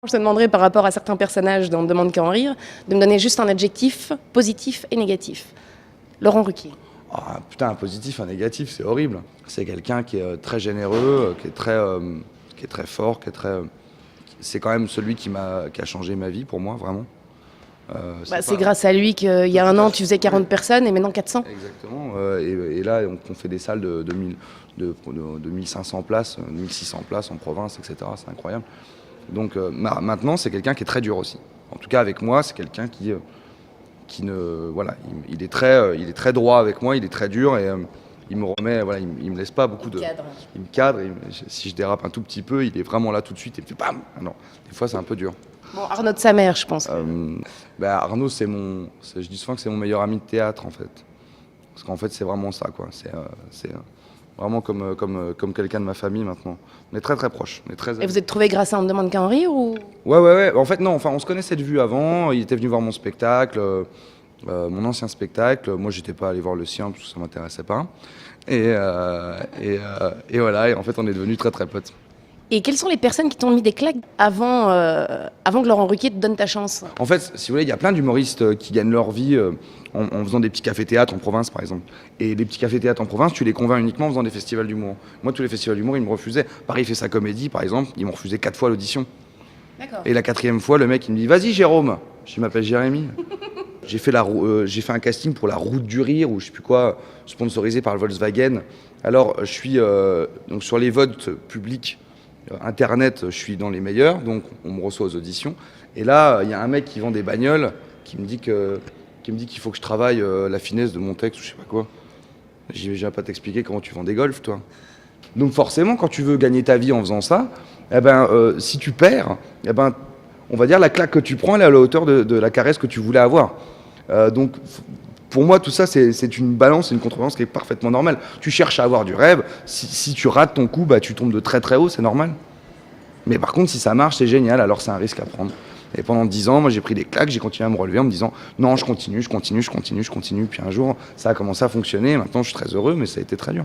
Je te demanderai par rapport à certains personnages dans On ne demande qu'à en rire, de me donner juste un adjectif positif et négatif. Laurent Ruquier. Ah, putain, un positif, un négatif, c'est horrible. C'est quelqu'un qui est très généreux, qui est très fort, c'est quand même celui qui a changé ma vie pour moi, vraiment. C'est grâce à lui qu'il y a un an, tu faisais 40 personnes et maintenant 400. Exactement. Et là, on fait des salles de 1500 places, 1600 places en province, etc. C'est incroyable. Donc maintenant, c'est quelqu'un qui est très dur aussi. En tout cas, avec moi, c'est quelqu'un qui ne... Voilà, il est très droit avec moi, il est très dur et il me remet... Voilà, il me laisse pas beaucoup de... Il me cadre. Si je dérape un tout petit peu, il est vraiment là tout de suite et puis bam. Non, des fois, c'est un peu dur. Bon, Arnaud de sa mère, je pense. Arnaud, je dis souvent que c'est mon meilleur ami de théâtre, en fait. Parce qu'en fait, c'est vraiment ça, quoi. C'est vraiment comme quelqu'un de ma famille, maintenant. On est très, très proches. Et vous êtes trouvés grâce à On ne demande qu'à en rire ou... Ouais. En fait, non. Enfin, on se connaissait de vue avant. Il était venu voir mon spectacle, mon ancien spectacle. Moi, j'étais pas allé voir le sien, parce que ça m'intéressait pas. Et voilà. Et en fait, on est devenus très, très potes. Et quelles sont les personnes qui t'ont mis des claques avant que Laurent Ruquier te donne ta chance? En fait, si vous voulez, il y a plein d'humoristes qui gagnent leur vie en faisant des petits cafés-théâtres en province, par exemple. Et les petits cafés-théâtres en province, tu les convaincs uniquement en faisant des festivals d'humour. Moi, tous les festivals d'humour, ils me refusaient. Paris fait sa comédie, par exemple, ils m'ont refusé 4 fois l'audition. D'accord. Et la 4e fois, le mec, il me dit « Vas-y, Jérôme !» Je m'appelle Jérémy. J'ai fait un casting pour la Route du Rire, ou je sais plus quoi, sponsorisé par le Volkswagen. Alors, je suis donc sur les votes publics, Internet, je suis dans les meilleurs, donc on me reçoit aux auditions. Et là, il y a un mec qui vend des bagnoles qui me dit qu'il faut que je travaille la finesse de mon texte ou je sais pas quoi. Je viens pas t'expliquer comment tu vends des golfs, toi. Donc forcément, quand tu veux gagner ta vie en faisant ça, si tu perds, on va dire la claque que tu prends, elle est à la hauteur de la caresse que tu voulais avoir. Donc pour moi, tout ça, c'est une balance, c'est une contrebalance qui est parfaitement normale. Tu cherches à avoir du rêve. Si tu rates ton coup, tu tombes de très très haut, c'est normal. Mais par contre, si ça marche, c'est génial, alors c'est un risque à prendre. Et pendant 10 ans, moi, j'ai pris des claques, j'ai continué à me relever en me disant non, je continue. Puis un jour, ça a commencé à fonctionner. Maintenant, je suis très heureux, mais ça a été très dur.